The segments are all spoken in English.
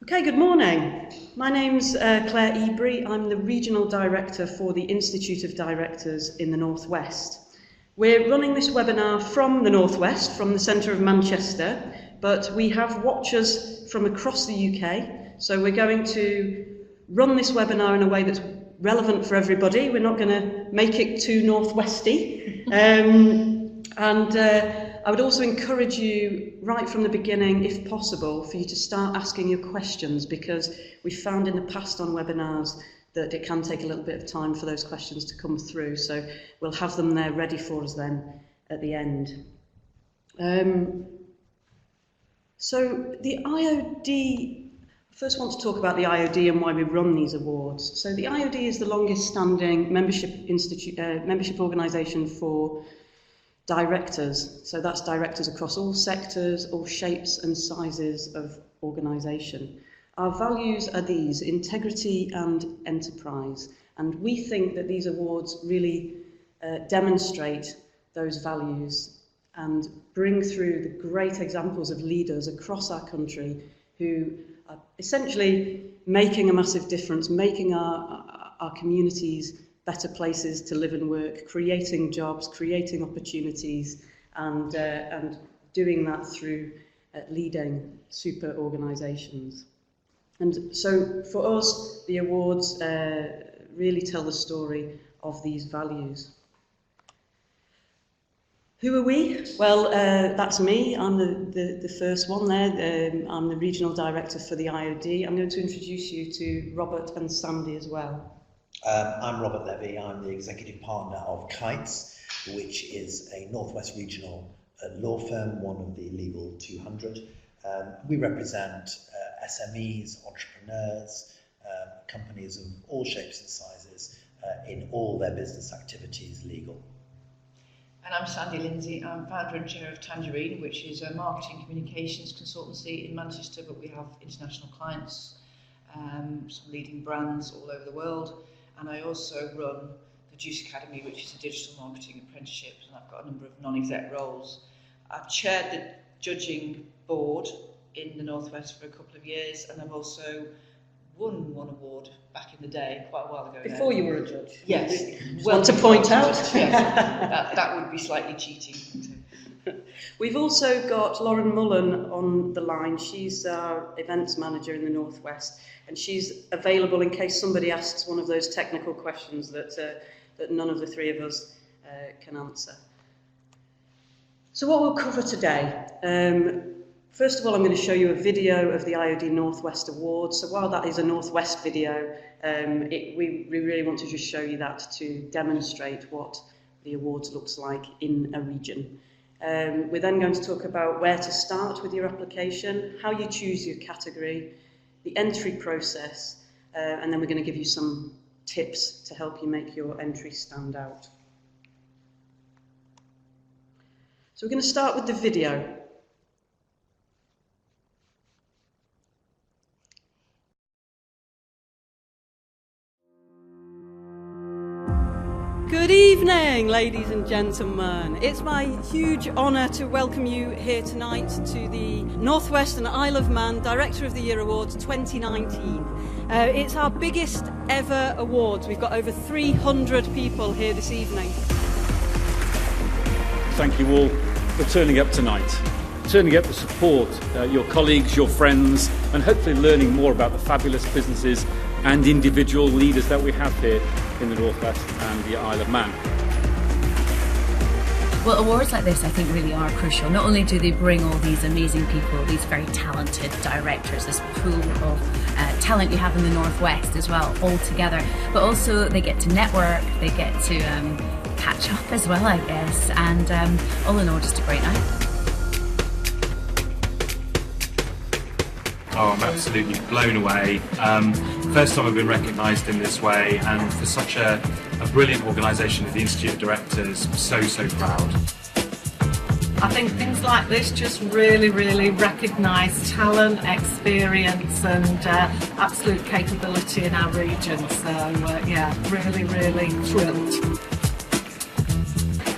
Okay, good morning. My name's Claire Ebrey. I'm the Regional Director for the Institute of Directors in the North West. We're running this webinar from the North West, from the centre of Manchester, but we have watchers from across the UK, so we're going to run this webinar in a way that's relevant for everybody. We're not going to make it too northwesty. I would also encourage you, right from the beginning, if possible, for you to start asking your questions, because we've found in the past on webinars that it can take a little bit of time for those questions to come through, so we'll have them there ready for us then at the end. So the IoD, first want to talk about the IoD and why we run these awards. So the IoD is the longest standing membership organisation for directors. So that's directors across all sectors, all shapes and sizes of organisation. Our values are these: integrity and enterprise. And we think that these awards really demonstrate those values and bring through the great examples of leaders across our country who are essentially making a massive difference, making our communities better places to live and work, creating jobs, creating opportunities, and doing that through leading super organisations. And so for us, the awards really tell the story of these values. Who are we? Well, that's me. I'm the first one there. I'm the Regional Director for the IoD. I'm going to introduce you to Robert and Sandy as well. I'm Robert Levy. I'm the Executive Partner of Kuits, which is a Northwest regional law firm, one of the Legal 200. We represent SMEs, entrepreneurs, companies of all shapes and sizes in all their business activities legal. And I'm Sandy Lindsay. I'm founder and chair of Tangerine, which is a marketing communications consultancy in Manchester, but we have international clients, some leading brands all over the world. And I also run the Juice Academy, which is a digital marketing apprenticeship, and I've got a number of non-exec roles. I've chaired the judging board in the Northwest for a couple of years, and I've also won one award back in the day, quite a while ago. Before you were a judge? Yes. Well, to point out. Yes, that would be slightly cheating. We've also got Lauren Mullen on the line. She's our events manager in the Northwest, and she's available in case somebody asks one of those technical questions that none of the three of us can answer. So what we'll cover today, first of all, I'm going to show you a video of the IoD Northwest Awards. So while that is a Northwest video, we really want to just show you that to demonstrate what the awards looks like in a region. We're then going to talk about where to start with your application, how you choose your category, the entry process, and then we're going to give you some tips to help you make your entry stand out. So we're going to start with the video. Good evening, ladies and gentlemen. It's my huge honour to welcome you here tonight to the Northwest and Isle of Man Director of the Year Awards 2019. It's our biggest ever awards. We've got over 300 people here this evening. Thank you all for turning up tonight. Turning up to support your colleagues, your friends, and hopefully learning more about the fabulous businesses and individual leaders that we have here in the Northwest and the Isle of Man. Well, awards like this I think really are crucial. Not only do they bring all these amazing people, these very talented directors, this pool of talent you have in the Northwest as well, all together, but also they get to network, they get to catch up as well, I guess, and all in all, just a great night. Oh, I'm absolutely blown away. First time I've been recognised in this way, and for such a brilliant organisation of the Institute of Directors, so proud. I think things like this just really recognise talent, experience and absolute capability in our region. So yeah, really thrilled.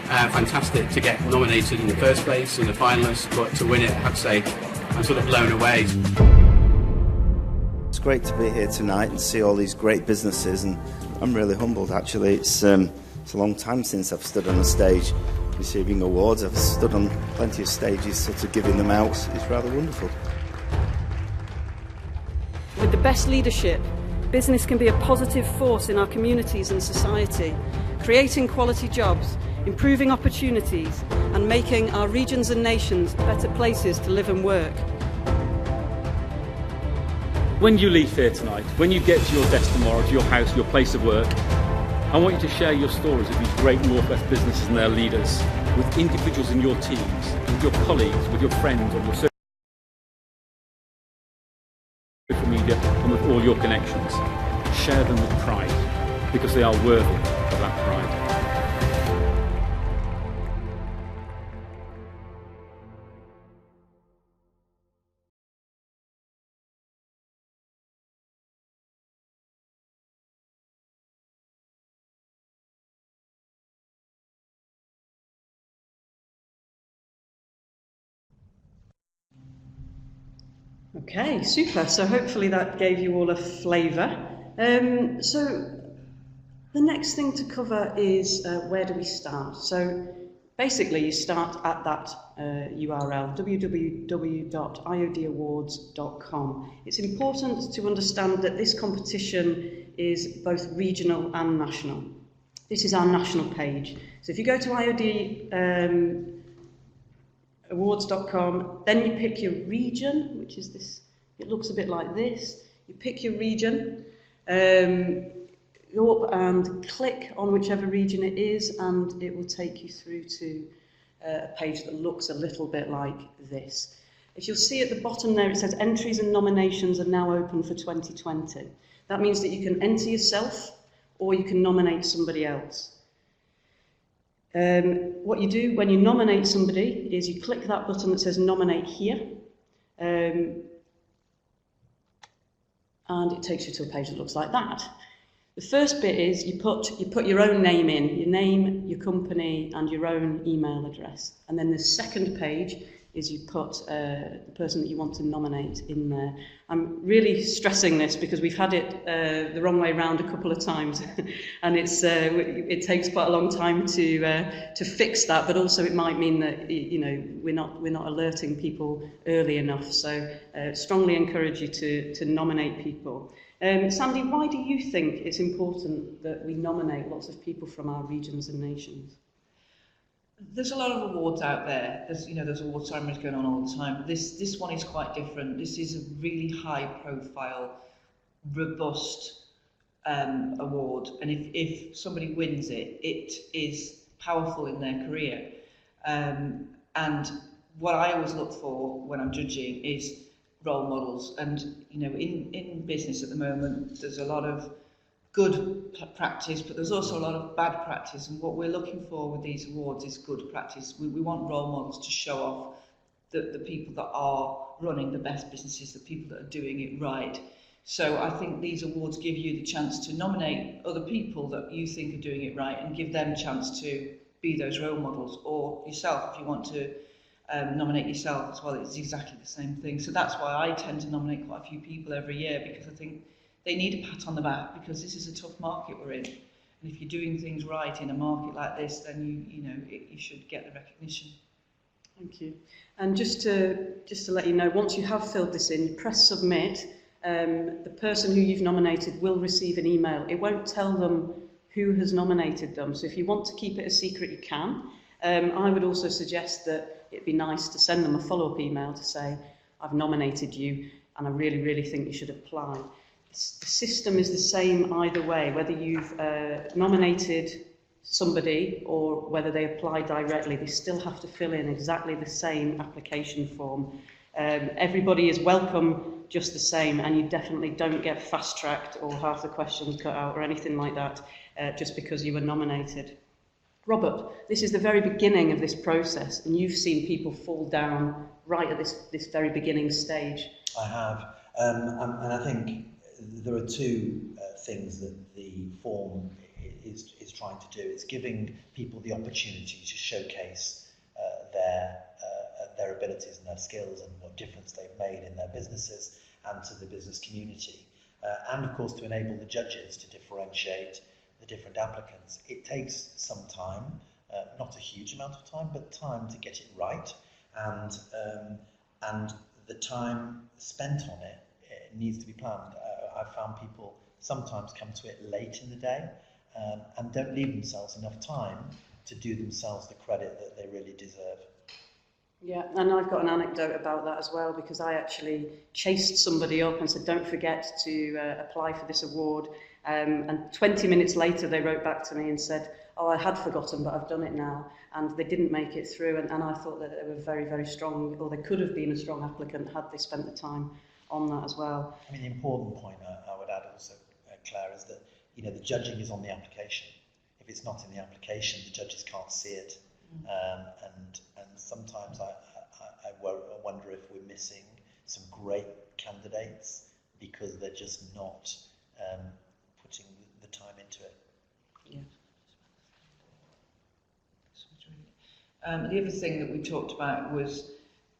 Fantastic to get nominated in the first place and the finalists, but to win it, I have to say, I'm sort of blown away. great to be here tonight and see all these great businesses, and I'm really humbled actually. It's a long time since I've stood on a stage receiving awards. I've stood on plenty of stages sort of giving them out. It's rather wonderful. With the best leadership, business can be a positive force in our communities and society, creating quality jobs, improving opportunities and making our regions and nations better places to live and work. When you leave here tonight, when you get to your desk tomorrow, to your house, your place of work, I want you to share your stories of these great North West businesses and their leaders with individuals in your teams, with your colleagues, with your friends, on your social media and with all your connections. Share them with pride, because they are worthy of that pride. Okay, super. So hopefully that gave you all a flavour. So the next thing to cover is where do we start? So basically you start at that URL, www.iodawards.com. It's important to understand that this competition is both regional and national. This is our national page. So if you go to IoD awards.com, then you pick your region, which is this, it looks a bit like this. You pick your region, go up and click on whichever region it is, and it will take you through to a page that looks a little bit like this. If you'll see at the bottom there, it says entries and nominations are now open for 2020. That means that you can enter yourself or you can nominate somebody else. What you do when you nominate somebody is you click that button that says nominate here, and it takes you to a page that looks like that. The first bit is you put your own name in, your name, your company and your own email address, and then the second page is you put the person that you want to nominate in there. I'm really stressing this because we've had it the wrong way around a couple of times, and it takes quite a long time to fix that. But also it might mean that we're not alerting people early enough. So strongly encourage you to nominate people. Sandy, why do you think it's important that we nominate lots of people from our regions and nations? There's a lot of awards out there. There's award ceremonies going on all the time. This one is quite different. This is a really high-profile, robust award, and if somebody wins it, it is powerful in their career. And what I always look for when I'm judging is role models. And in business at the moment, there's a lot of good practice, but there's also a lot of bad practice, and what we're looking for with these awards is good practice. We want role models to show off the people that are running the best businesses, the people that are doing it right. So I think these awards give you the chance to nominate other people that you think are doing it right and give them a chance to be those role models, or yourself if you want to nominate yourself as well. It's exactly the same thing. So that's why I tend to nominate quite a few people every year, because I think they need a pat on the back, because this is a tough market we're in. And if you're doing things right in a market like this, then you should get the recognition. Thank you. And just to let you know, once you have filled this in, you press submit. The person who you've nominated will receive an email. It won't tell them who has nominated them. So if you want to keep it a secret, you can. I would also suggest that it'd be nice to send them a follow-up email to say, I've nominated you and I really, really think you should apply. The system is the same either way, whether you've nominated somebody or whether they apply directly. They still have to fill in exactly the same application form. Everybody is welcome just the same, and you definitely don't get fast-tracked or half the questions cut out or anything like that just because you were nominated. Robert, this is the very beginning of this process, and you've seen people fall down right at this very beginning stage. I have, and I think there are two things that the form is trying to do. It's giving people the opportunity to showcase their abilities and their skills and what difference they've made in their businesses and to the business community. and of course to enable the judges to differentiate the different applicants. It takes some time, not a huge amount of time, but time to get it right, and the time spent on it, needs to be planned. I've found people sometimes come to it late in the day and don't leave themselves enough time to do themselves the credit that they really deserve. Yeah, and I've got an anecdote about that as well, because I actually chased somebody up and said, don't forget to apply for this award. And 20 minutes later, they wrote back to me and said, oh, I had forgotten, but I've done it now. And they didn't make it through. And I thought that they were very, very strong, or they could have been a strong applicant had they spent the time on that as well. I mean, the important point I would add also, Claire, is that, you know, the judging is on the application. If it's not in the application, the judges can't see it. And sometimes I wonder if we're missing some great candidates because they're just not putting the time into it. Yeah. The other thing that we talked about was,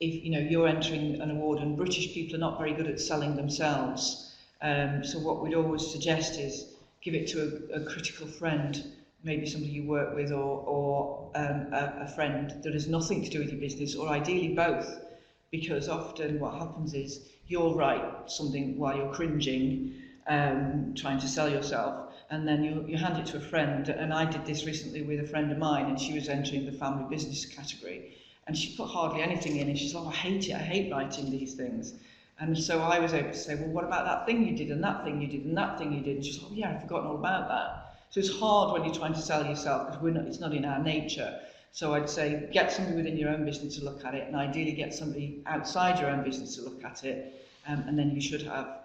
if you're entering an award, and British people are not very good at selling themselves, so what we'd always suggest is give it to a critical friend, maybe somebody you work with, or a friend that has nothing to do with your business, or ideally both, because often what happens is you'll write something while you're cringing, trying to sell yourself, and then you hand it to a friend. And I did this recently with a friend of mine, and she was entering the family business category, and she put hardly anything in, and she's like, oh, I hate it, I hate writing these things. And so I was able to say, well, what about that thing you did, and that thing you did, and that thing you did? And she's like, oh yeah, I've forgotten all about that. So it's hard when you're trying to sell yourself, because it's not in our nature. So I'd say get somebody within your own business to look at it, and ideally get somebody outside your own business to look at it, and then you should have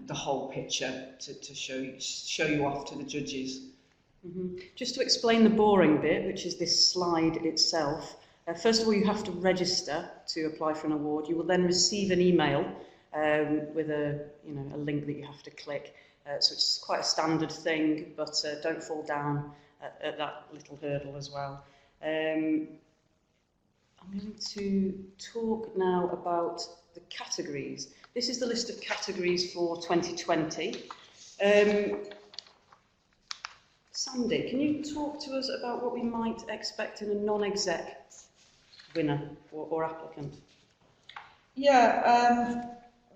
the whole picture to show you off to the judges. Mm-hmm. Just to explain the boring bit, which is this slide itself. First of all, you have to register to apply for an award. You will then receive an email with a link that you have to click. So it's quite a standard thing, but don't fall down at that little hurdle as well. I'm going to talk now about the categories. This is the list of categories for 2020. Sandy, can you talk to us about what we might expect in a non-exec winner or applicant? Yeah,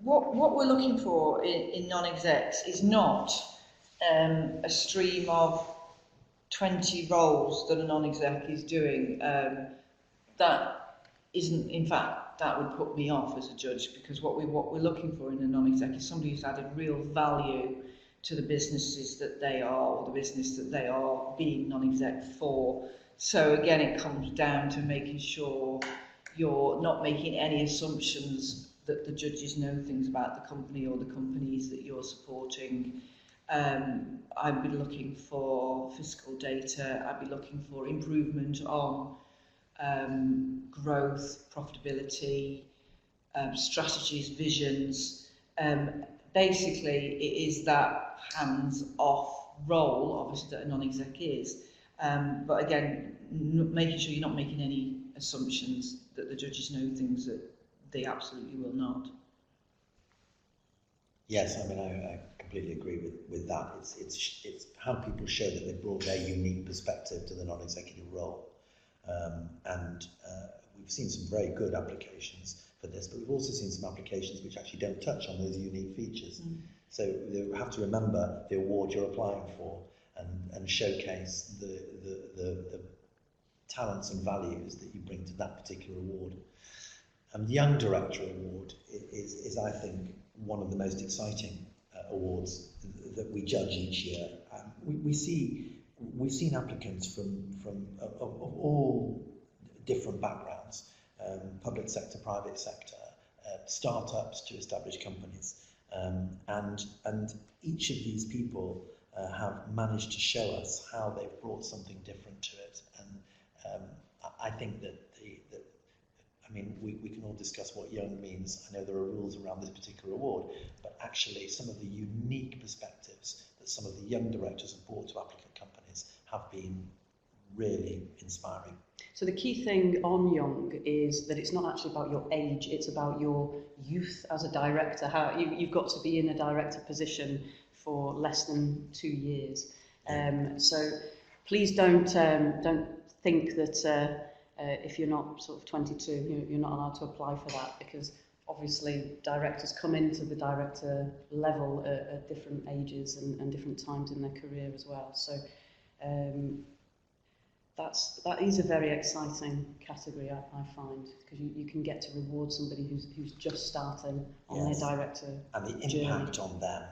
what we're looking for in non-execs is not a stream of 20 roles that a non-exec is doing. That isn't, in fact, that would put me off as a judge, because what we're looking for in a non-exec is somebody who's added real value to the businesses that they are, or the business that they are being non-exec for. So again, it comes down to making sure you're not making any assumptions that the judges know things about the company or the companies that you're supporting. I'd be looking for fiscal data. I'd be looking for improvement on growth, profitability, strategies, visions. Basically, it is that hands-off role, obviously, that a non-exec is. But again, making sure you're not making any assumptions that the judges know things that they absolutely will not. Yes, I mean, I completely agree with that. It's how people show that they've brought their unique perspective to the non-executive role. And we've seen some very good applications for this, but we've also seen some applications which actually don't touch on those unique features. So you have to remember the award you're applying for and showcase the talents and values that you bring to that particular award. The Young Director Award is, I think, one of the most exciting awards that we judge each year. We've seen applicants from all different backgrounds, public sector, private sector, startups to established companies, and each of these people have managed to show us how they've brought something different to it. And I think that we can all discuss what young means. I know there are rules around this particular award, but actually some of the unique perspectives that some of the young directors have brought to applicant companies have been really inspiring. So the key thing on young is that it's not actually about your age, it's about your youth as a director. How you've got to be in a director position for less than 2 years. So please don't think that if you're not sort of 22, you're not allowed to apply for that, because obviously directors come into the director level at different ages and different times in their career as well. So that is a very exciting category, I find, because you can get to reward somebody who's just starting on their director and the journey. impact on them.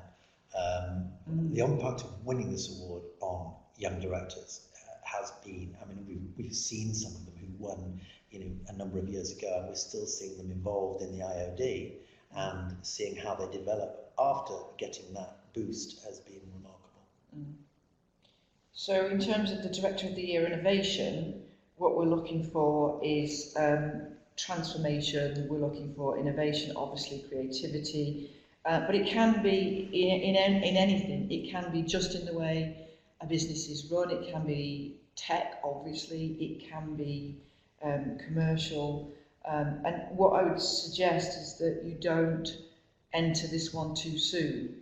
The impact of winning this award on young directors has been, I mean, we've seen some of them who won, a number of years ago, and we're still seeing them involved in the IoD, and seeing how they develop after getting that boost has been remarkable. So in terms of the Director of the Year Innovation, what we're looking for is transformation, we're looking for innovation, obviously creativity, but it can be in anything. It can be just in the way a business is run, it can be tech, obviously, it can be commercial, and what I would suggest is that you don't enter this one too soon.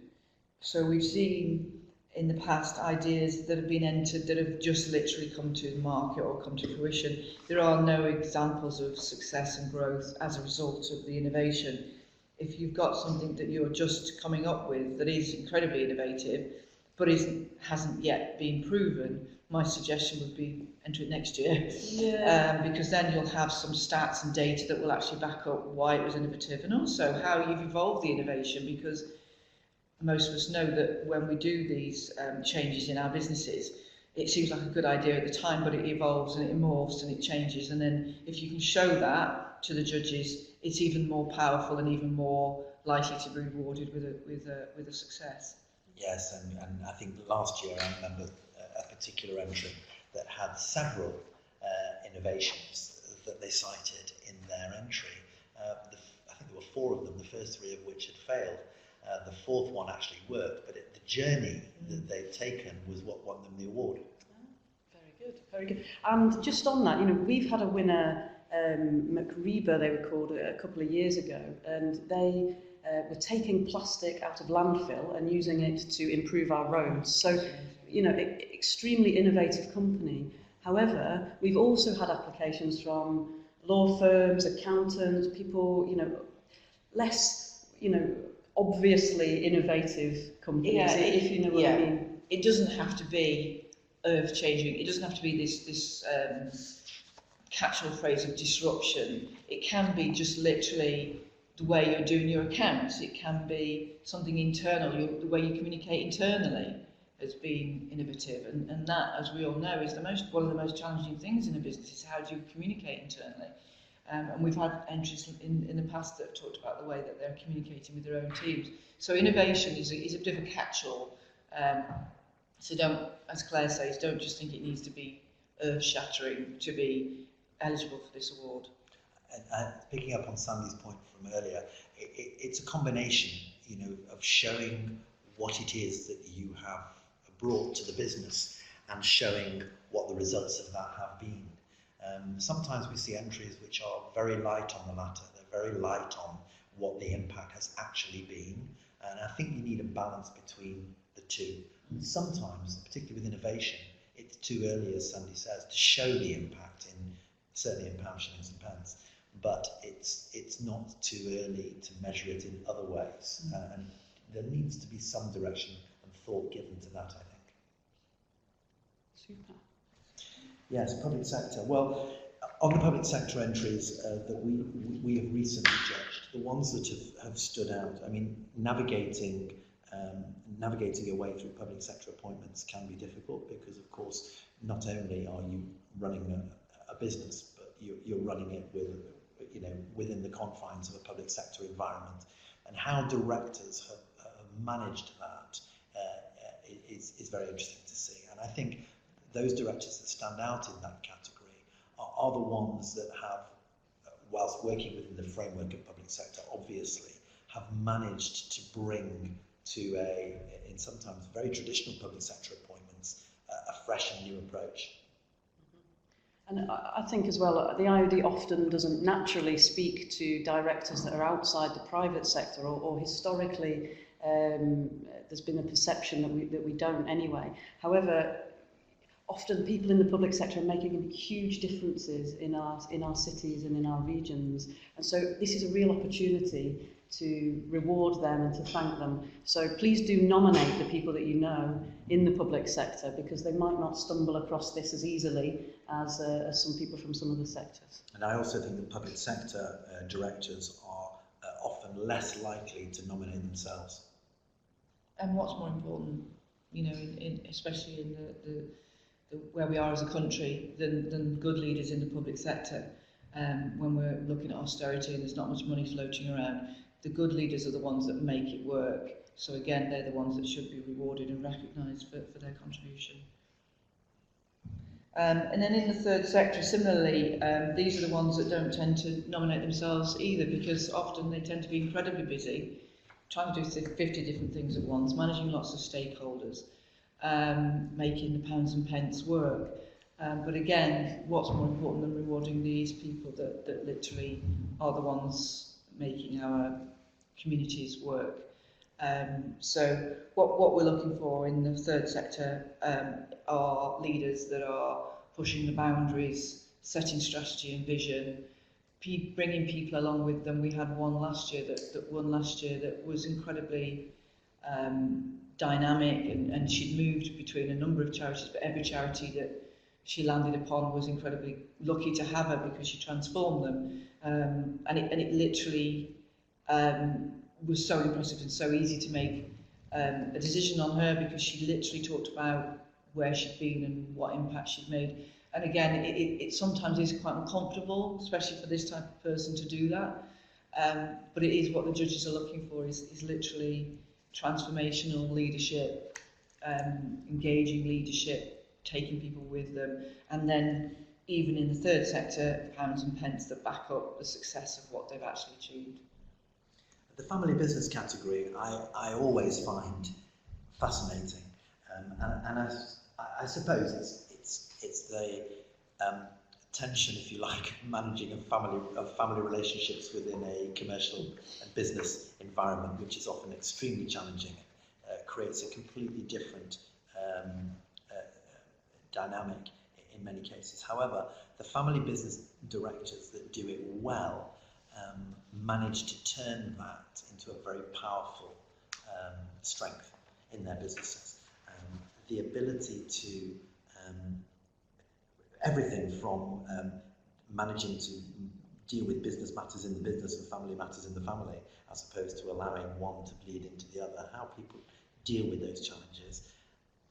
So we've seen in the past ideas that have been entered that have just literally come to the market or come to fruition. There are no examples of success and growth as a result of the innovation. If you've got something that you're just coming up with that is incredibly innovative but hasn't yet been proven, my suggestion would be enter it next year. Because then you'll have some stats and data that will actually back up why it was innovative, and also how you've evolved the innovation, because most of us know that when we do these changes in our businesses, it seems like a good idea at the time, but it evolves and it morphs and it changes, and then if you can show that to the judges, it's even more powerful and even more likely to be rewarded with a success. Yes, and I think last year I remember a particular entry that had several innovations that they cited in their entry. I think there were 4 of them, the first 3 of which had failed. The 4th one actually worked, but the journey that they'd taken was what won them the award. Very good, very good. And just on that, we've had a winner, McReba they were called, a couple of years ago, and they were taking plastic out of landfill and using it to improve our roads. So, extremely innovative company. However, we've also had applications from law firms, accountants, people, less, obviously innovative companies, if you know what I mean. It doesn't have to be earth-changing. It doesn't have to be this catch-all phrase of disruption. It can be just literally the way you're doing your accounts. It can be something internal, the way you communicate internally has been innovative, and that, as we all know, is one of the most challenging things in a business, is how do you communicate internally. And we've had entries in the past that have talked about the way that they're communicating with their own teams. So innovation is a bit of a catch-all. So don't, as Claire says, don't just think it needs to be earth-shattering to be eligible for this award. And picking up on Sandy's point from earlier, it's a combination, of showing what it is that you have brought to the business and showing what the results of that have been. Sometimes we see entries which are very light on the latter, they're very light on what the impact has actually been, and I think you need a balance between the two. And sometimes, particularly with innovation, it's too early, as Sandy says, to show the impact, certainly in pounds, shillings and pence, but it's not too early to measure it in other ways, and there needs to be some direction and thought given to that, I think. Super. Yes, public sector. Well, on the public sector entries that we have recently judged, the ones that have stood out, I mean, navigating your way through public sector appointments can be difficult because, of course, not only are you running a business, but you're running it within the confines of a public sector environment. And how directors have managed that is very interesting to see. And I think those directors that stand out in that category are the ones that have, whilst working within the framework of public sector, obviously, have managed to bring to in sometimes very traditional public sector appointments, a fresh and new approach. And I think as well, the IoD often doesn't naturally speak to directors that are outside the private sector, or historically there's been a perception that we don't anyway. However, often people in the public sector are making huge differences in our cities and in our regions. And so this is a real opportunity to reward them and to thank them. So please do nominate the people that you know in the public sector, because they might not stumble across this as easily as some people from some other sectors. And I also think that public sector directors are often less likely to nominate themselves. And what's more important, you know, especially in the where we are as a country, than good leaders in the public sector. When we're looking at austerity and there's not much money floating around, the good leaders are the ones that make it work. So again, they're the ones that should be rewarded and recognised for their contribution. And then in the third sector, similarly, these are the ones that don't tend to nominate themselves either, because often they tend to be incredibly busy, trying to do 50 different things at once, managing lots of stakeholders, making the pounds and pence work. But again, what's more important than rewarding these people that literally are the ones making our communities work? So what we're looking for in the third sector are leaders that are pushing the boundaries, setting strategy and vision, bringing people along with them. We had one last year that won last year that was incredibly dynamic, and she'd moved between a number of charities, but every charity that she landed upon was incredibly lucky to have her, because she transformed them. And it literally was so impressive and so easy to make a decision on her, because she literally talked about where she'd been and what impact she'd made. And again, it sometimes is quite uncomfortable, especially for this type of person, to do that. But it is what the judges are looking for, is literally transformational leadership, engaging leadership, taking people with them, and then even in the third sector, pounds and pence that back up the success of what they've actually achieved. The family business category I always find fascinating, and I suppose it's the tension, if you like, managing of family relationships within a commercial and business environment, which is often extremely challenging. Creates a completely different dynamic in many cases. However, the family business directors that do it well manage to turn that into a very powerful strength in their businesses. The ability to everything from managing to deal with business matters in the business and family matters in the family, as opposed to allowing one to bleed into the other, how people deal with those challenges,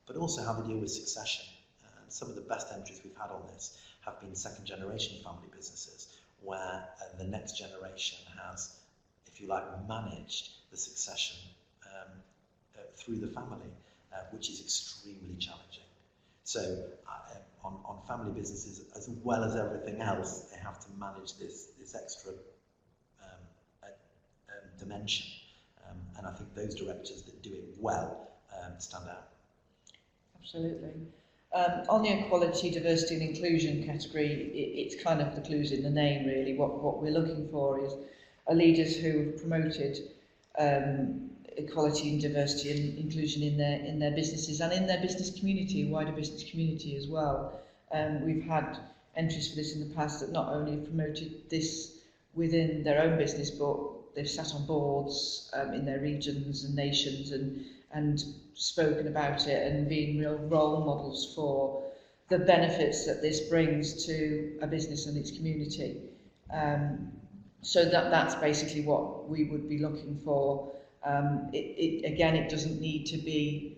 but also how they deal with succession. And some of the best entries we've had on this have been second generation family businesses, where the next generation has, if you like, managed the succession through the family, which is extremely challenging. So on family businesses, as well as everything else, they have to manage this extra dimension. And I think those directors that do it well stand out. Absolutely. On the equality, diversity and inclusion category, it's kind of the clues in the name, really. What we're looking for are leaders who have promoted equality and diversity and inclusion in their businesses and in their business community, wider business community as well. We've had entries for this in the past that not only have promoted this within their own business, but they've sat on boards in their regions and nations and spoken about it and been real role models for the benefits that this brings to a business and its community. So that's basically what we would be looking for. Again, it doesn't need to be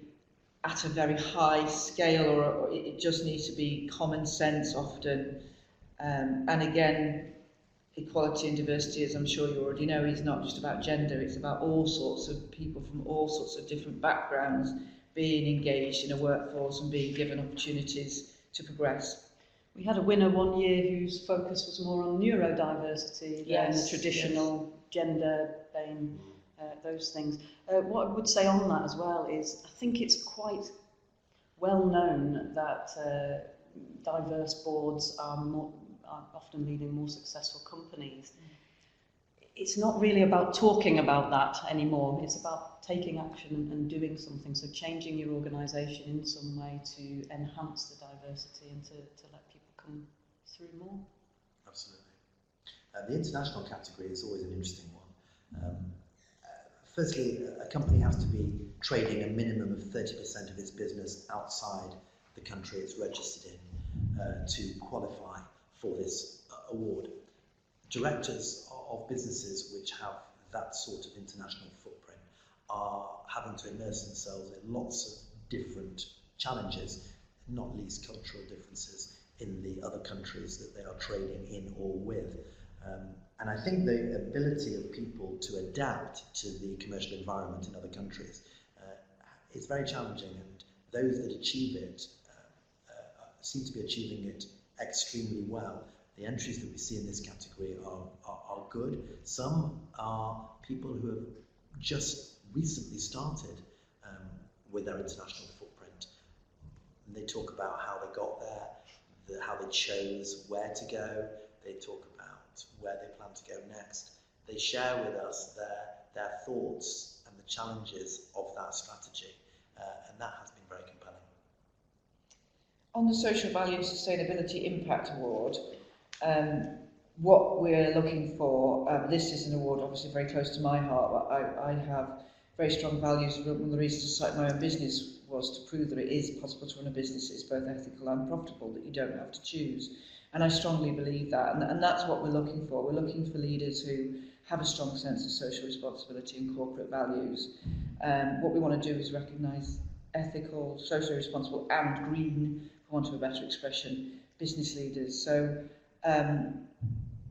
at a very high scale, or it just needs to be common sense often. And again, equality and diversity, as I'm sure you already know, is not just about gender, it's about all sorts of people from all sorts of different backgrounds being engaged in a workforce and being given opportunities to progress. We had a winner one year whose focus was more on neurodiversity than the traditional gender BAME, those things. What I would say on that as well is I think it's quite well known that diverse boards are often leading more successful companies. It's not really about talking about that anymore. It's about taking action and doing something. So changing your organisation in some way to enhance the diversity and to let people come through more. Absolutely. The international category is always an interesting one. Firstly, a company has to be trading a minimum of 30% of its business outside the country it's registered in to qualify for this award. Directors of businesses which have that sort of international footprint are having to immerse themselves in lots of different challenges, not least cultural differences in the other countries that they are trading in or with. And I think the ability of people to adapt to the commercial environment in other countries is very challenging, and those that achieve it seem to be achieving it extremely well. The entries that we see in this category are good. Some are people who have just recently started with their international footprint. And they talk about how they got there, how they chose where to go. They talk about where they plan to go next. They share with us their thoughts and the challenges of that strategy, and that has been very compelling. On the Social Value and Sustainability Impact Award, what we're looking for, this is an award obviously very close to my heart, but I have very strong values. One of the reasons to start my own business was to prove that it is possible to run a business that is both ethical and profitable, that you don't have to choose. And I strongly believe that, and that's what we're looking for. We're looking for leaders who have a strong sense of social responsibility and corporate values. What we want to do is recognise ethical, socially responsible and green, for want of a better expression, business leaders. So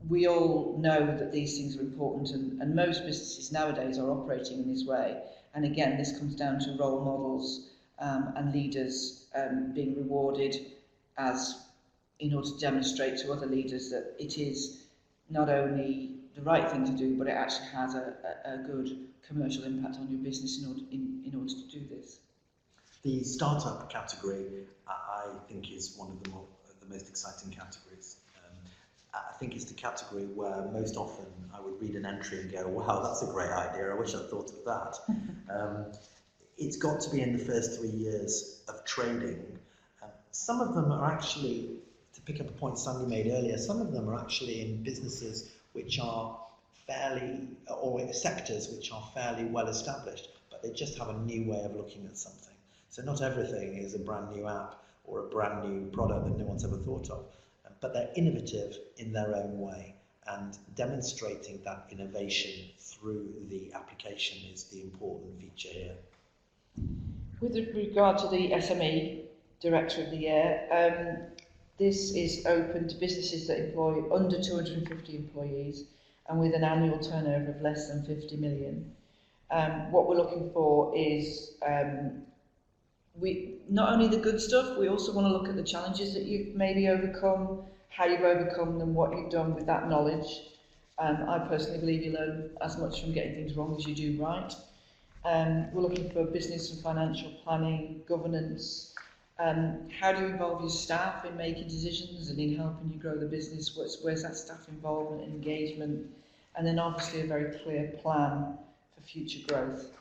we all know that these things are important, and most businesses nowadays are operating in this way. And again, this comes down to role models and leaders being rewarded in order to demonstrate to other leaders that it is not only the right thing to do, but it actually has a good commercial impact on your business in order to do this. The startup category, I think, is one of the most exciting categories. I think it's the category where most often I would read an entry and go, wow, that's a great idea, I wish I'd thought of that. It's got to be in the first 3 years of trading. Some of them are actually, to pick up a point Sandy made earlier, some of them are actually in businesses which are fairly, or in sectors which are fairly well established, but they just have a new way of looking at something. So not everything is a brand new app or a brand new product that no one's ever thought of, but they're innovative in their own way, and demonstrating that innovation through the application is the important feature here. With regard to the SME Director of the Year, this is open to businesses that employ under 250 employees and with an annual turnover of less than 50 million. What we're looking for is not only the good stuff, we also want to look at the challenges that you've maybe overcome, how you've overcome them, what you've done with that knowledge. I personally believe you learn as much from getting things wrong as you do right. We're looking for business and financial planning, governance. How do you involve your staff in making decisions and in helping you grow the business? Where's that staff involvement and engagement? And then obviously a very clear plan for future growth.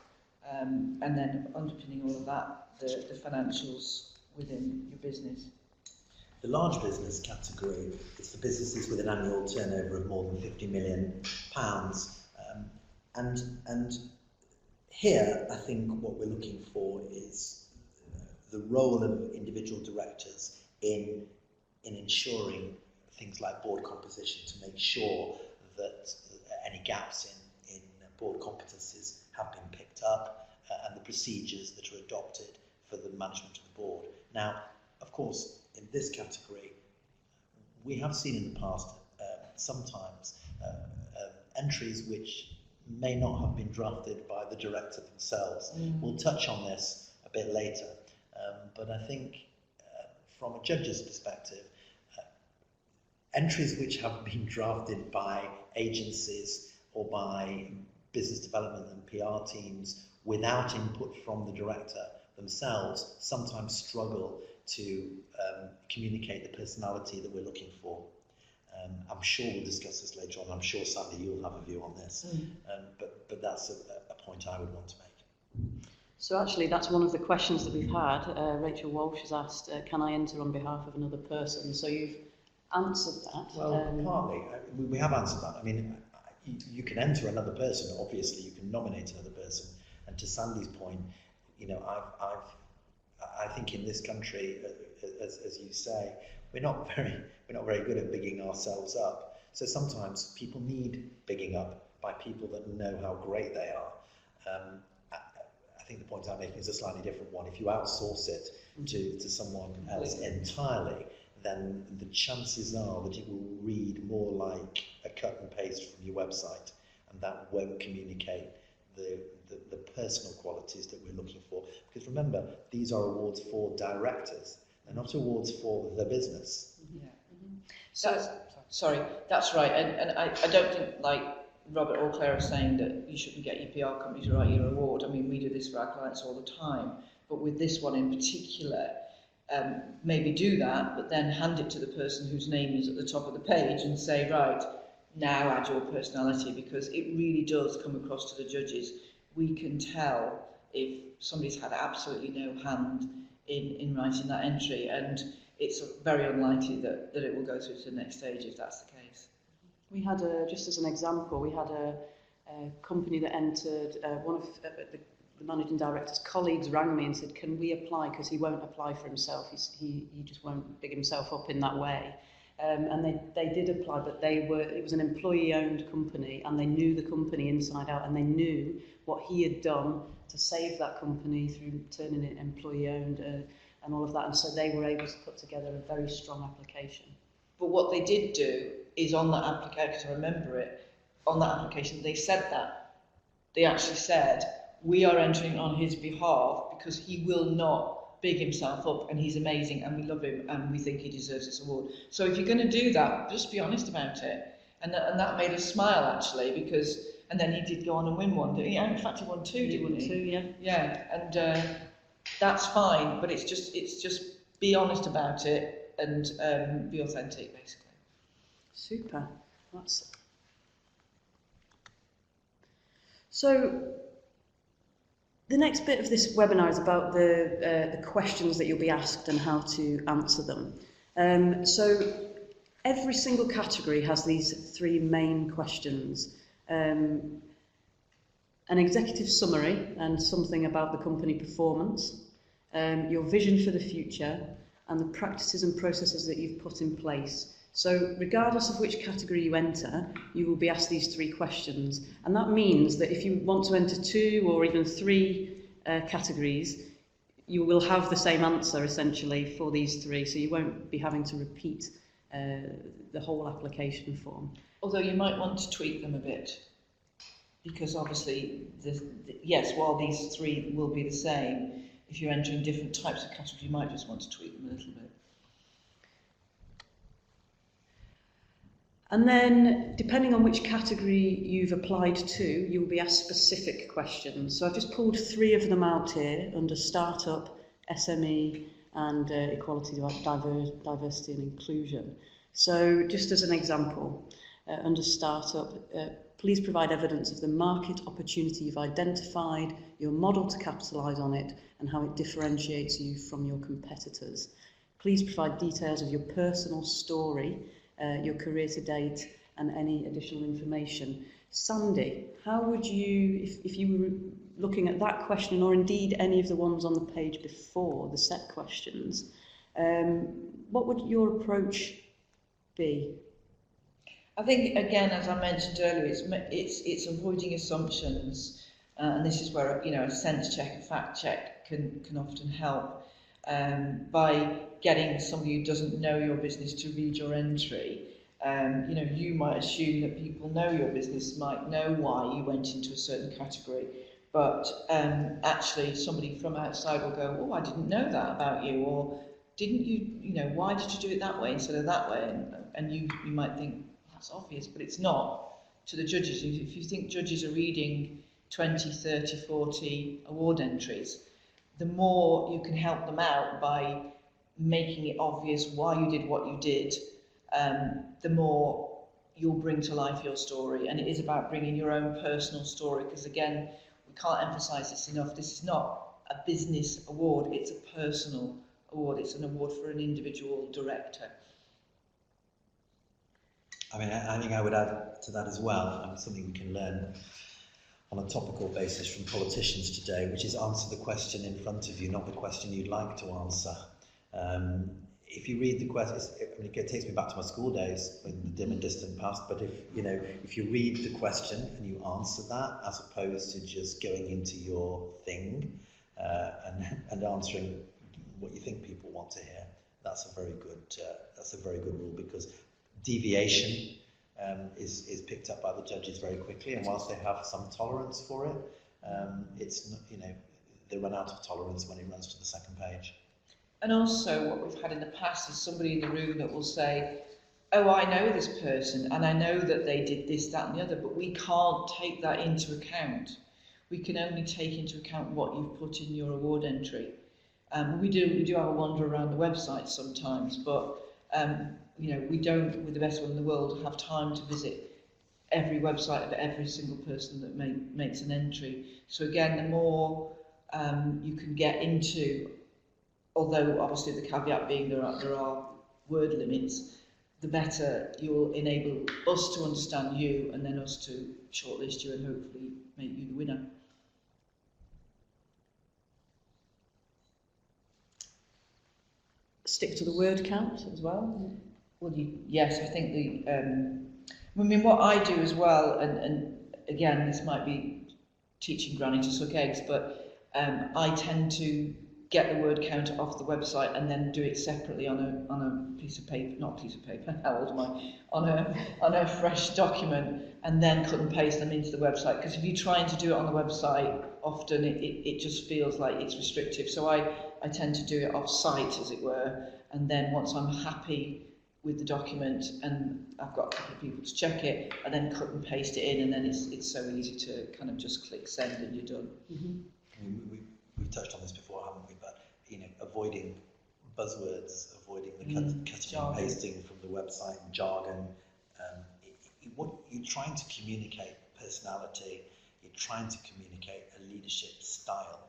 And then underpinning all of that, the financials within your business. The large business category is for businesses with an annual turnover of more than £50 million. And here, I think what we're looking for is the role of individual directors in ensuring things like board composition, to make sure that any gaps in board competencies have been picked up, and the procedures that are adopted for the management of the board. Now, of course, in this category, we have seen in the past sometimes entries which may not have been drafted by the director themselves. We'll touch on this a bit later, but I think from a judge's perspective, entries which have been drafted by agencies or by business development and PR teams without input from the director themselves sometimes struggle to communicate the personality that we're looking for. I'm sure we'll discuss this later on. I'm sure, Sandy, you'll have a view on this. But that's a point I would want to make. So actually, that's one of the questions that we've had. Rachel Walsh has asked, can I enter on behalf of another person? So you've answered that. Well, partly. We have answered that. I mean, you can enter another person. Obviously, you can nominate another person. And to Sandy's point, you know, I think in this country, as you say, we're not very good at bigging ourselves up. So sometimes people need bigging up by people that know how great they are. I think the point I'm making is a slightly different one. If you outsource it to someone else entirely, then the chances are that it will read more like a cut and paste from your website, and that won't communicate the personal qualities that we're looking for. Because remember, these are awards for directors. They're not awards for the business. Yeah. So, sorry, that's right. And I don't think, like Robert or Claire are saying, that you shouldn't get your PR company to write your award. I mean, we do this for our clients all the time. But with this one in particular, maybe do that, but then hand it to the person whose name is at the top of the page and say, right, now add your personality, because it really does come across to the judges. We can tell if somebody's had absolutely no hand in writing that entry, and it's very unlikely that it will go through to the next stage if that's the case. We had, just as an example, we had a company that entered, one of the managing director's colleagues rang me and said, can we apply, because he won't apply for himself, he just won't big himself up in that way. And they did apply, but it was an employee-owned company, and they knew the company inside out, and they knew what he had done to save that company through turning it employee-owned and all of that, and so they were able to put together a very strong application. But what they did do is on that application, because I remember it, on that application they said that. They actually said, we are entering on his behalf because he will not big himself up, and he's amazing, and we love him, and we think he deserves this award. So if you're going to do that, just be honest about it. And that made us smile, actually, because, and then he did go on and win one. In fact, he won two, didn't he? Two, yeah. Yeah, and that's fine, but it's just be honest about it and be authentic, basically. Super. So the next bit of this webinar is about the questions that you'll be asked and how to answer them. So every single category has these three main questions. An executive summary and something about the company performance, your vision for the future, and the practices and processes that you've put in place. So regardless of which category you enter, you will be asked these three questions. And that means that if you want to enter 2 or even 3 categories, you will have the same answer essentially for these 3. So you won't be having to repeat the whole application form. Although you might want to tweak them a bit, because obviously, yes, while these 3 will be the same, if you're entering different types of categories, you might just want to tweak them a little bit. And then, depending on which category you've applied to, you will be asked specific questions. So I've just pulled 3 of them out here under Startup, SME, and Equality, Diversity and Inclusion. So just as an example, under Startup, please provide evidence of the market opportunity you've identified, your model to capitalise on it, and how it differentiates you from your competitors. Please provide details of your personal story, your career to date, and any additional information. Sandy, how would you, if you were looking at that question, or indeed any of the ones on the page before, the set questions, what would your approach be? I think, again, as I mentioned earlier, it's avoiding assumptions, and this is where a sense check, a fact check can often help. By getting somebody who doesn't know your business to read your entry, you might assume that people know your business, might know why you went into a certain category, but actually somebody from outside will go, oh, I didn't know that about you, or didn't you, why did you do it that way instead of that way? And you might think, that's obvious, but it's not to the judges. If you think judges are reading 20, 30, 40 award entries, the more you can help them out by making it obvious why you did what you did, the more you'll bring to life your story. And it is about bringing your own personal story, because again, we can't emphasize this enough. This is not a business award, it's a personal award. It's an award for an individual director. I mean, I think I would add to that as well, something we can learn on a topical basis from politicians today, which is answer the question in front of you, not the question you'd like to answer. If you read the question, I mean, it takes me back to my school days in the dim and distant past, but if you read the question and you answer that, as opposed to just going into your thing and answering what you think people want to hear, that's a very good rule, because deviation is picked up by the judges very quickly, and whilst they have some tolerance for it, it's not, they run out of tolerance when it runs to the second page. And also what we've had in the past is somebody in the room that will say, oh, I know this person and I know that they did this, that and the other, but we can't take that into account. We can only take into account what you've put in your award entry. We do have a wander around the website sometimes, but we don't, with the best one in the world, have time to visit every website of every single person that makes an entry. So again, the more you can get into, although obviously the caveat being there are word limits, the better you'll enable us to understand you, and then us to shortlist you and hopefully make you the winner. Stick to the word count as well. Well, yes, I think what I do as well, and again, this might be teaching Granny to suck eggs, but I tend to get the word count off the website and then do it separately on a piece of paper, not piece of paper, how old am I? On a fresh document, and then cut and paste them into the website. Because if you're trying to do it on the website, often it just feels like it's restrictive. So I tend to do it off site, as it were, and then once I'm happy with the document and I've got a couple of people to check it, I then cut and paste it in, and then it's so easy to kind of just click send and you're done. Mm-hmm. I mean, we've touched on this before, haven't we? But avoiding buzzwords, avoiding the cutting and pasting from the website and jargon. What you're trying to communicate personality, you're trying to communicate a leadership style,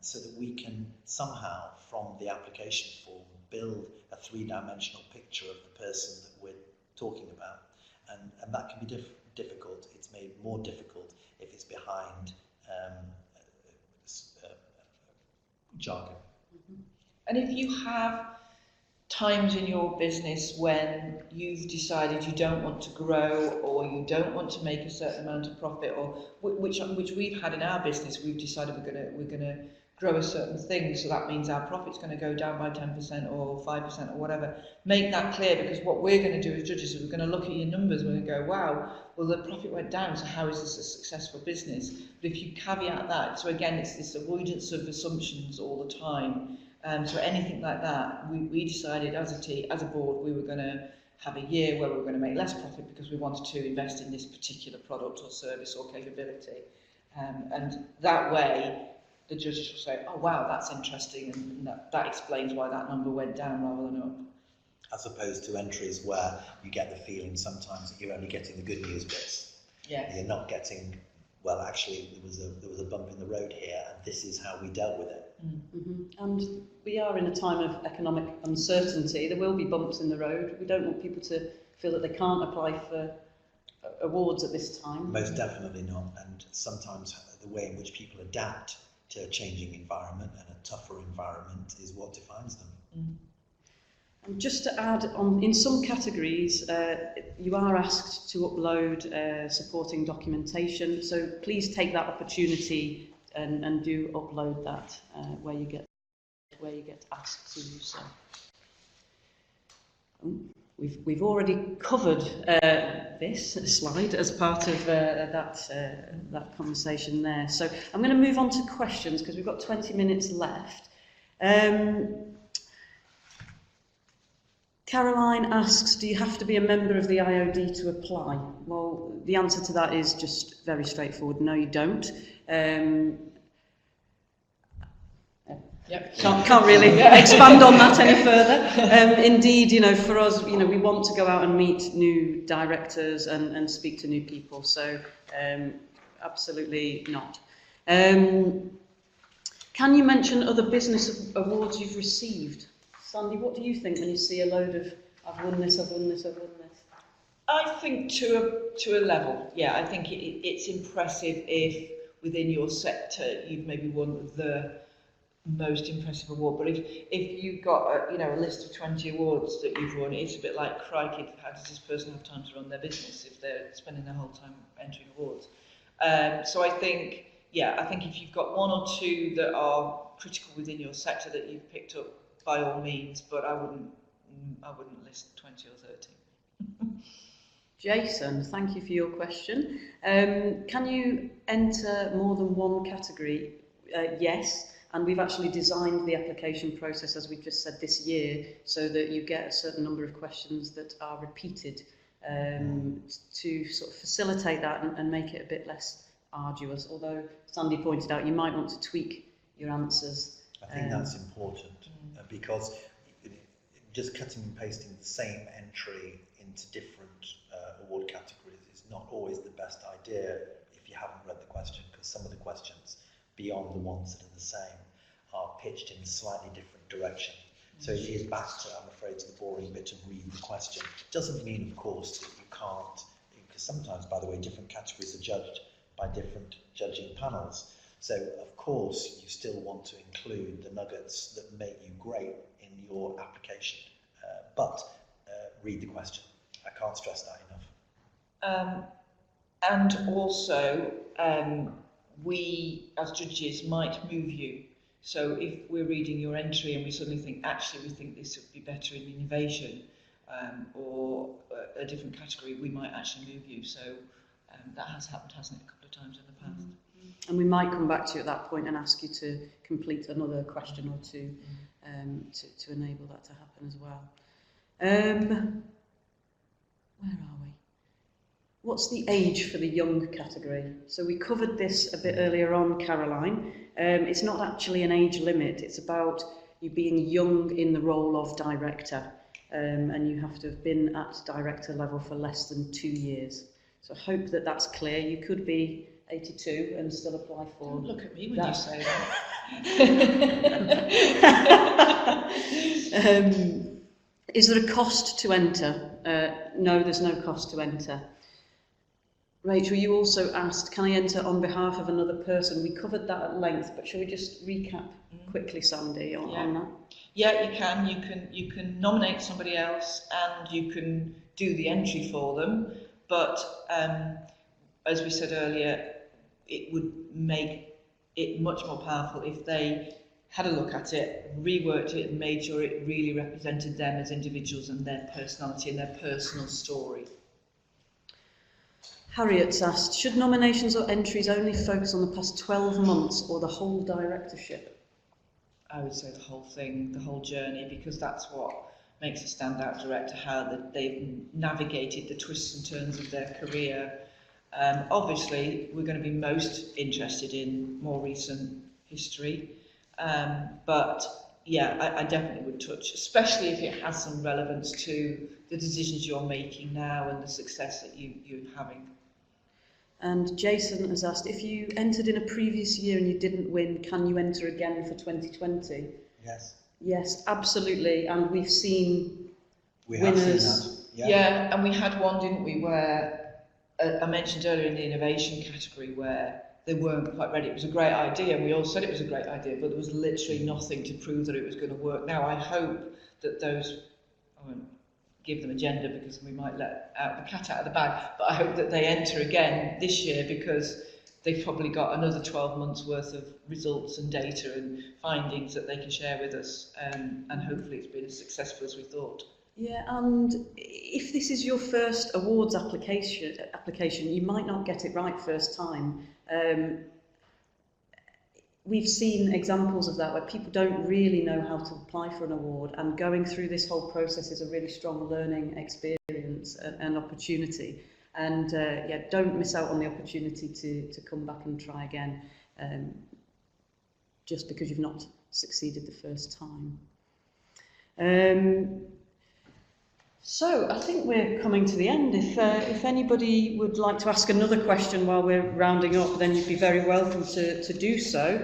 so that we can somehow, from the application form, build a three-dimensional picture of the person that we're talking about, and that can be difficult. It's made more difficult if it's behind jargon. Mm-hmm. And if you have times in your business when you've decided you don't want to grow, or you don't want to make a certain amount of profit, or which we've had in our business, we've decided we're gonna grow a certain thing, so that means our profit's going to go down by 10% or 5% or whatever. Make that clear, because what we're going to do as judges is we're going to look at your numbers and we're going to go, wow, well, the profit went down, so how is this a successful business? But if you caveat that, so again, it's this avoidance of assumptions all the time. So anything like that, we decided as a board, we were going to have a year where we were going to make less profit because we wanted to invest in this particular product or service or capability. And that way, the judges will say, oh wow, that's interesting, and that explains why that number went down rather than up. As opposed to entries where you get the feeling sometimes that you're only getting the good news bits. Yeah. You're not getting, well, actually there was a bump in the road here and this is how we dealt with it. Mm-hmm. And we are in a time of economic uncertainty. There will be bumps in the road. We don't want people to feel that they can't apply for awards at this time. Most definitely not. And sometimes the way in which people adapt to a changing environment and a tougher environment is what defines them. Mm. And just to add on, in some categories, you are asked to upload supporting documentation, so please take that opportunity and do upload that where you get asked to do so. We've already covered this slide as part of that conversation there. So I'm going to move on to questions because we've got 20 minutes left. Caroline asks, do you have to be a member of the IoD to apply? Well, the answer to that is just very straightforward. No, you don't. Yep. Can't really expand on that any further. Indeed, for us, we want to go out and meet new directors and speak to new people. So, absolutely not. Can you mention other business awards you've received? Sandy, what do you think when you see a load of I've won this, I've won this, I've won this? I think to a level, yeah. I think it's impressive if within your sector you've maybe won the most impressive award. But if you've got a list of 20 awards that you've won, it's a bit like, crikey, how does this person have time to run their business if they're spending their whole time entering awards? So I think if you've got one or two that are critical within your sector that you've picked up, by all means, but I wouldn't list 20 or 30. Jason, thank you for your question. Can you enter more than one category? Yes, and we've actually designed the application process, as we've just said, this year, so that you get a certain number of questions that are repeated to sort of facilitate that and make it a bit less arduous. Although Sandy pointed out you might want to tweak your answers. I think that's important because just cutting and pasting the same entry into different award categories is not always the best idea if you haven't read the question, because some of the questions beyond the ones that are the same are pitched in a slightly different direction. So it is back to, I'm afraid, to the boring bit of read the question. It doesn't mean, of course, that you can't, because sometimes, by the way, different categories are judged by different judging panels. So, of course, you still want to include the nuggets that make you great in your application. But read the question. I can't stress that enough. And also, we, as judges, might move you. So if we're reading your entry and we suddenly think, actually, we think this would be better in innovation or a different category, we might actually move you. So that has happened, hasn't it, a couple of times in the past. Mm-hmm. And we might come back to you at that point and ask you to complete another question or two to enable that to happen as well. Where are we? What's the age for the young category? So we covered this a bit earlier on, Caroline. It's not actually an age limit. It's about you being young in the role of director, and you have to have been at director level for less than 2 years. So I hope that that's clear. You could be 82 and still apply for... Don't look at me when you say that. Is there a cost to enter? No, there's no cost to enter. Rachel, you also asked, can I enter on behalf of another person? We covered that at length, but shall we just recap quickly, Sandy, on that? Yeah, you can. You can nominate somebody else and you can do the entry for them. But as we said earlier, it would make it much more powerful if they had a look at it, reworked it and made sure it really represented them as individuals and their personality and their personal story. Harriet's asked, should nominations or entries only focus on the past 12 months or the whole directorship? I would say the whole thing, the whole journey, because that's what makes a standout director, how they've navigated the twists and turns of their career. Obviously, we're going to be most interested in more recent history, but yeah, I definitely would touch, especially if it has some relevance to the decisions you're making now and the success that you're having. And Jason has asked, if you entered in a previous year and you didn't win, can you enter again for 2020? Yes. Yes, absolutely. And we've seen winners. Have seen that. Yeah, and we had one, didn't we, where I mentioned earlier in the innovation category where they weren't quite ready. It was a great idea, and we all said it was a great idea, but there was literally nothing to prove that it was going to work. Now, I hope that those, I won't give them a gender because we might let out the cat out of the bag, but I hope that they enter again this year because they've probably got another 12 months worth of results and data and findings that they can share with us, and hopefully it's been as successful as we thought. Yeah, and if this is your first awards application, you might not get it right first time. We've seen examples of that where people don't really know how to apply for an award, and going through this whole process is a really strong learning experience and opportunity. And yeah, don't miss out on the opportunity to come back and try again. just because you've not succeeded the first time. So I think we're coming to the end. If anybody would like to ask another question while we're rounding up, then you'd be very welcome to do so.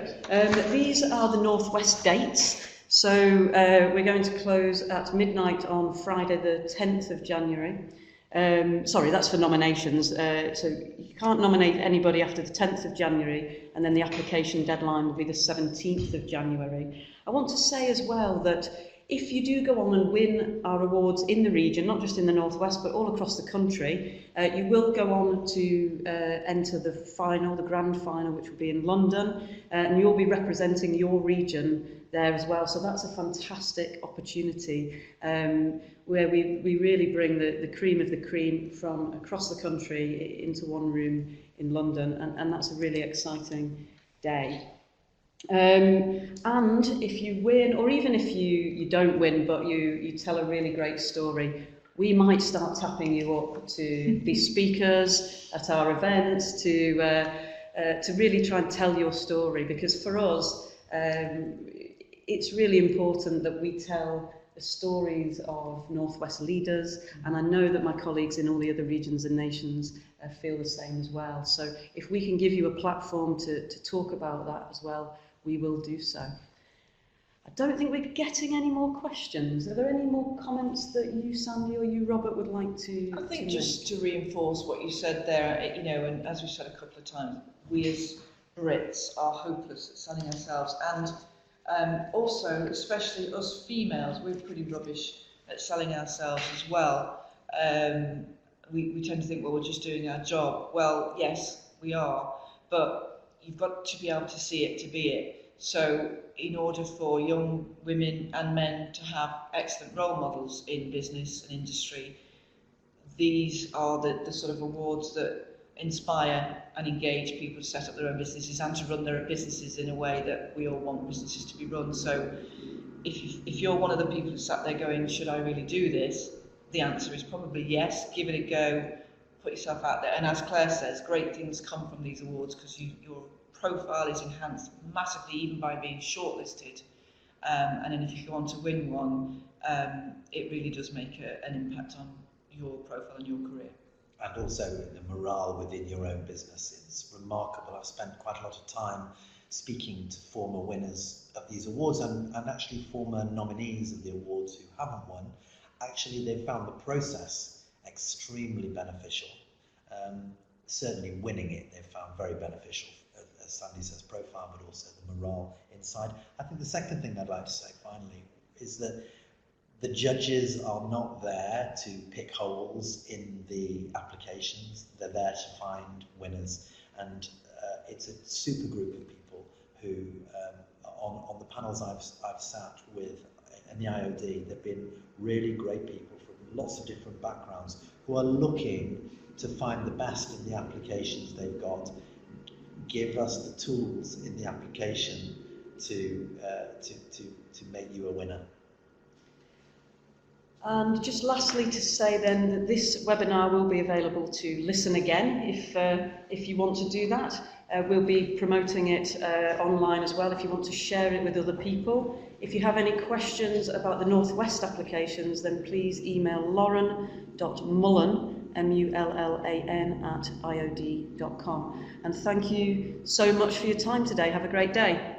These are the Northwest dates. So we're going to close at midnight on Friday the 10th of January. Sorry, that's for nominations. So you can't nominate anybody after the 10th of January, and then the application deadline will be the 17th of January. I want to say as well that if you do go on and win our awards in the region, not just in the Northwest, but all across the country, you will go on to enter the final, the grand final, which will be in London, and you'll be representing your region there as well. So that's a fantastic opportunity where we really bring the cream of the cream from across the country into one room in London, and that's a really exciting day. And if you win, or even if you don't win, but you tell a really great story, we might start tapping you up to be speakers at our events, to really try and tell your story, because for us, it's really important that we tell the stories of Northwest leaders, and I know that my colleagues in all the other regions and nations feel the same as well. So if we can give you a platform to talk about that as well, we will do so. I don't think we're getting any more questions. Are there any more comments that you, Sandy, or you, Robert, would like to I think to just to reinforce what you said there, you know, and as we said a couple of times, we as Brits are hopeless at selling ourselves, and also, especially us females, we're pretty rubbish at selling ourselves as well. We tend to think, well, we're just doing our job. Well, yes, we are, but you've got to be able to see it to be it. So in order for young women and men to have excellent role models in business and industry, these are the sort of awards that inspire and engage people to set up their own businesses and to run their businesses in a way that we all want businesses to be run. So if you're one of the people who sat there going, should I really do this? The answer is probably yes. Give it a go. Put yourself out there, and as Claire says, great things come from these awards because your profile is enhanced massively even by being shortlisted, and then if you go on to win one, it really does make an impact on your profile and your career. And also the morale within your own business is remarkable. I've spent quite a lot of time speaking to former winners of these awards and actually former nominees of the awards who haven't won. Actually, they found the process extremely beneficial. Certainly winning it they've found very beneficial, as Sandy says, profile, but also the morale inside. I think the second thing I'd like to say finally is that the judges are not there to pick holes in the applications. They're there to find winners, and it's a super group of people who on the panels I've sat with in the IoD, they've been really great people from lots of different backgrounds who are looking to find the best in the applications they've got. Give us the tools in the application to make you a winner. And just lastly to say then that this webinar will be available to listen again if you want to do that. We'll be promoting it online as well if you want to share it with other people. If you have any questions about the Northwest applications, then please email lauren.mullen, M-U-L-L-A-N, @iod.com. And thank you so much for your time today. Have a great day.